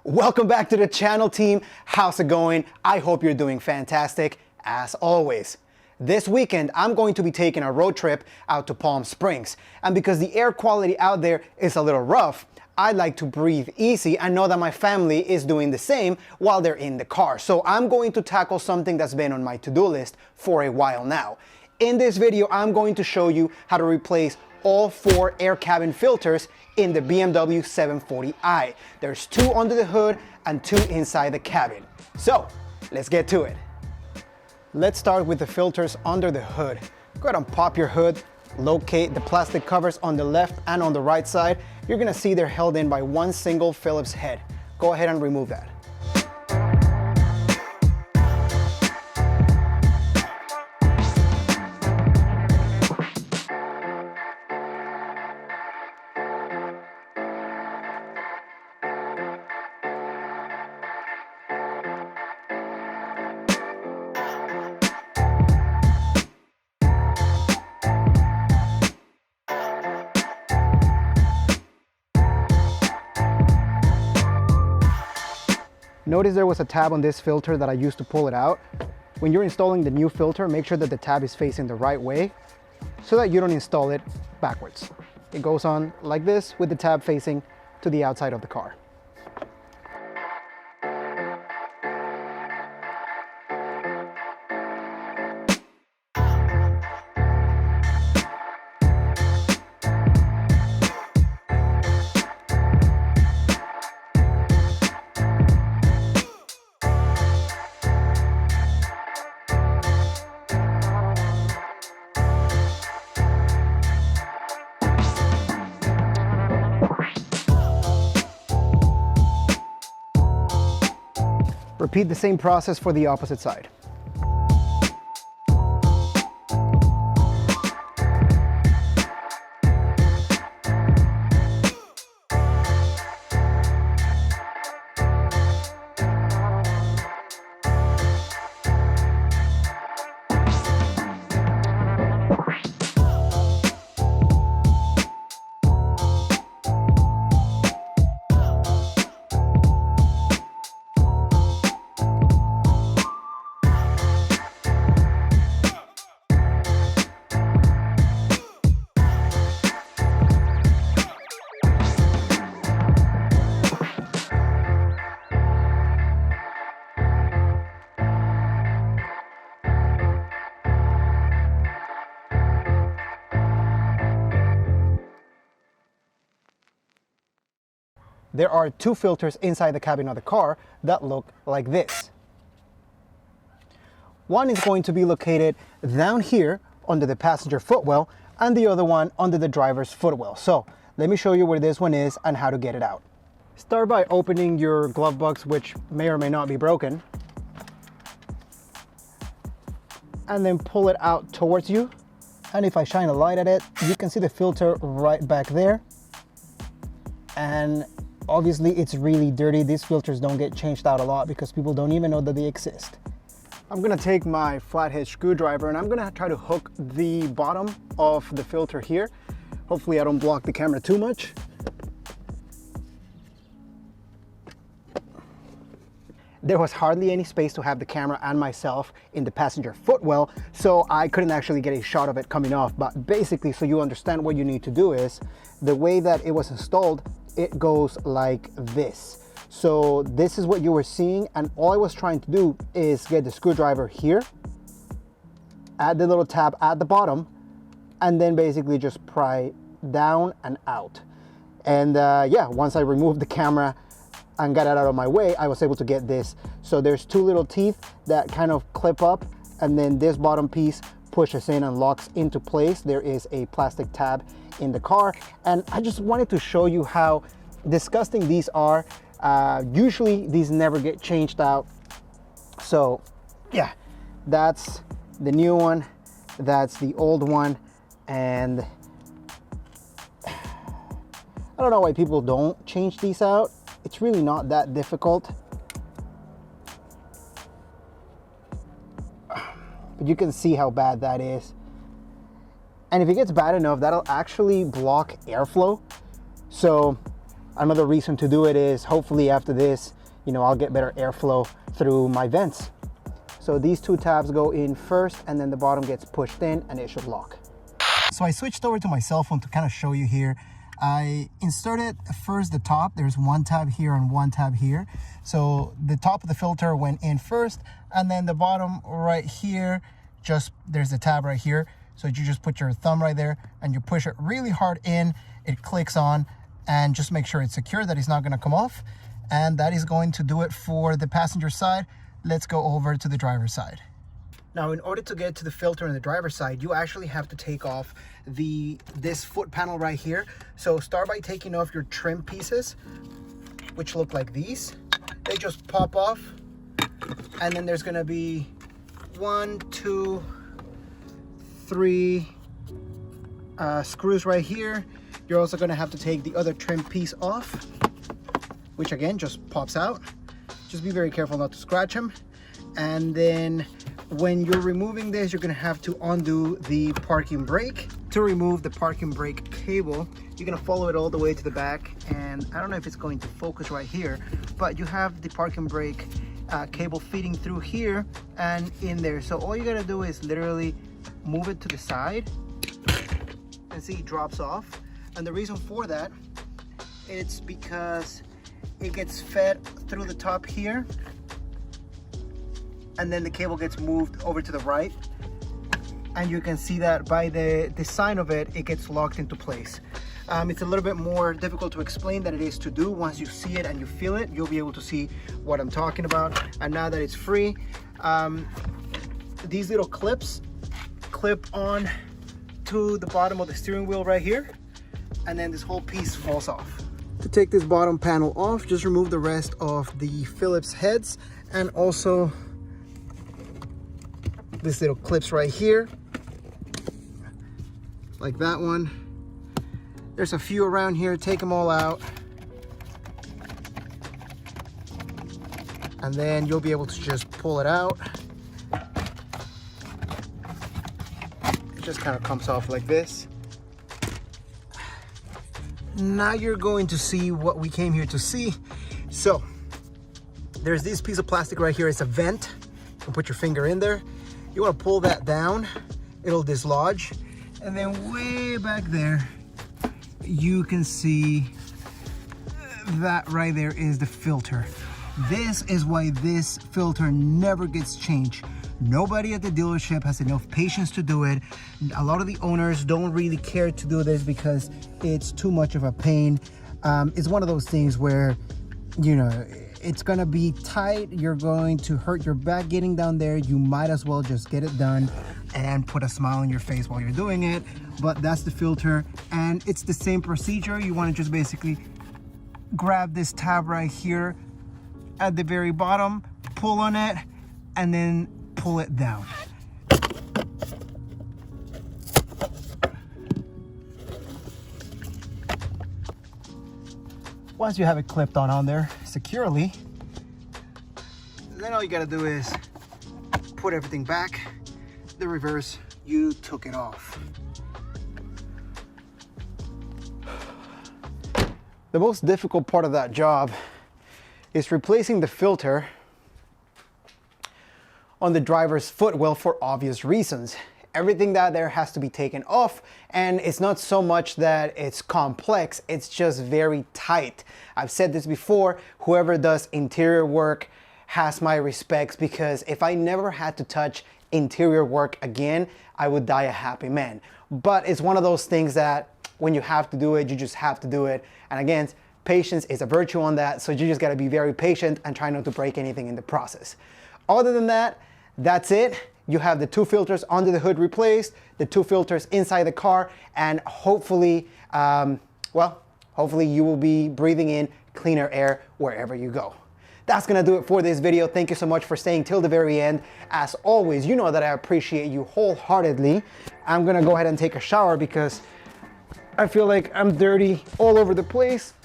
Welcome back to the channel, team. How's it going? I hope you're doing fantastic as always. This weekend, I'm going to be taking a road trip out to Palm Springs. And because the air quality out there is a little rough, I like to breathe easy and know that my family is doing the same while they're in the car. So I'm going to tackle something that's been on my to-do list for a while now. In this video, I'm going to show you how to replace all 4 air cabin filters in the BMW 740i. There's 2 under the hood and 2 inside the cabin. So let's get to it. Let's start with the filters under the hood. Go ahead and pop your hood, locate the plastic covers on the left and on the right side. You're gonna see they're held in by one single Phillips head. Go ahead and remove that. Notice there was a tab on this filter that I used to pull it out. When you're installing the new filter, make sure that the tab is facing the right way so that you don't install it backwards. It goes on like this with the tab facing to the outside of the car. Repeat the same process for the opposite side. There are 2 filters inside the cabin of the car that look like this. One is going to be located down here under the passenger footwell and the other one under the driver's footwell. So let me show you where this one is and how to get it out. Start by opening your glove box, which may or may not be broken, and then pull it out towards you. And if I shine a light at it, you can see the filter right back there. And obviously it's really dirty. These filters don't get changed out a lot because people don't even know that they exist. I'm gonna take my flathead screwdriver and I'm gonna try to hook the bottom of the filter here. Hopefully I don't block the camera too much. There was hardly any space to have the camera and myself in the passenger footwell, so I couldn't actually get a shot of it coming off. But basically, so you understand what you need to do is, the way that it was installed, it goes like this. So this is what you were seeing, and all I was trying to do is get the screwdriver here, add the little tab at the bottom, and then basically just pry down and out. And yeah, once I removed the camera and got it out of my way, I was able to get this. So there's 2 little teeth that kind of clip up, and then this bottom piece pushes in and locks into place. There is a plastic tab in the car, and I just wanted to show you how disgusting these are. Usually these never get changed out. So yeah, That's the new one, that's the old one, and I don't know why people don't change these out. It's really not that difficult. But you can see how bad that is. And if it gets bad enough, that'll actually block airflow. So another reason to do it is hopefully after this, you know, I'll get better airflow through my vents. So these two tabs go in first, and then the bottom gets pushed in and it should lock. So I switched over to my cell phone to kind of show you here. I inserted first the top. There's one tab here and one tab here. So the top of the filter went in first, and then the bottom right here, there's a tab right here. So you just put your thumb right there and you push it really hard in, it clicks on, and just make sure it's secure, that it's not gonna come off. And that is going to do it for the passenger side. Let's go over to the driver's side. Now, in order to get to the filter on the driver's side, you actually have to take off this foot panel right here. So start by taking off your trim pieces, which look like these. They just pop off. And then there's gonna be 1, 2, 3 screws right here. You're also gonna have to take the other trim piece off, which again just pops out. Just be very careful not to scratch them. And then when you're removing this, you're gonna have to undo the parking brake. To remove the parking brake cable, you're gonna follow it all the way to the back. And I don't know if it's going to focus right here, but you have the parking brake cable feeding through here and in there. So all you gotta do is literally move it to the side and see it drops off. And the reason for that, it's because it gets fed through the top here, and then the cable gets moved over to the right, and you can see that by the design of it, it gets locked into place. It's a little bit more difficult to explain than it is to do. Once you see it and you feel it, you'll be able to see what I'm talking about. And now that it's free, these little clips clip on to the bottom of the steering wheel right here, and then this whole piece falls off. To take this bottom panel off, just remove the rest of the Phillips heads, and also this little clips right here, like that one. There's a few around here, take them all out. And then you'll be able to just pull it out. It just kind of comes off like this. Now you're going to see what we came here to see. So there's this piece of plastic right here. It's a vent. You can put your finger in there. You want to pull that down, it'll dislodge. And then way back there, you can see that right there is the filter. This is why this filter never gets changed. Nobody at the dealership has enough patience to do it. A lot of the owners don't really care to do this because it's too much of a pain. It's one of those things where, you know, it's gonna be tight, you're going to hurt your back getting down there. You might as well just get it done and put a smile on your face while you're doing it. But that's the filter, and it's the same procedure. You wanna just basically grab this tab right here at the very bottom, pull on it, and then pull it down. Once you have it clipped on there securely, then all you gotta do is put everything back. The reverse, you took it off. The most difficult part of that job is replacing the filter on the driver's footwell for obvious reasons. Everything that there has to be taken off, and it's not so much that it's complex, it's just very tight. I've said this before, whoever does interior work has my respects, because if I never had to touch interior work again, I would die a happy man. But it's one of those things that when you have to do it, you just have to do it. And again, patience is a virtue on that, so you just gotta be very patient and try not to break anything in the process. Other than that, that's it. You have the two filters under the hood replaced, the two filters inside the car, and hopefully, hopefully you will be breathing in cleaner air wherever you go. that's gonna do it for this video. Thank you so much for staying till the very end. As always, you know that I appreciate you wholeheartedly. I'm gonna go ahead and take a shower because I feel like I'm dirty all over the place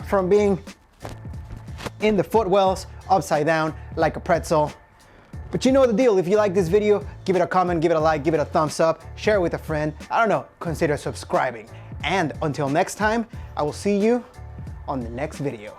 from being in the footwells upside down like a pretzel. But you know the deal. If you like this video, give it a comment, give it a like, give it a thumbs up, share it with a friend. I don't know, consider subscribing. And until next time, I will see you on the next video.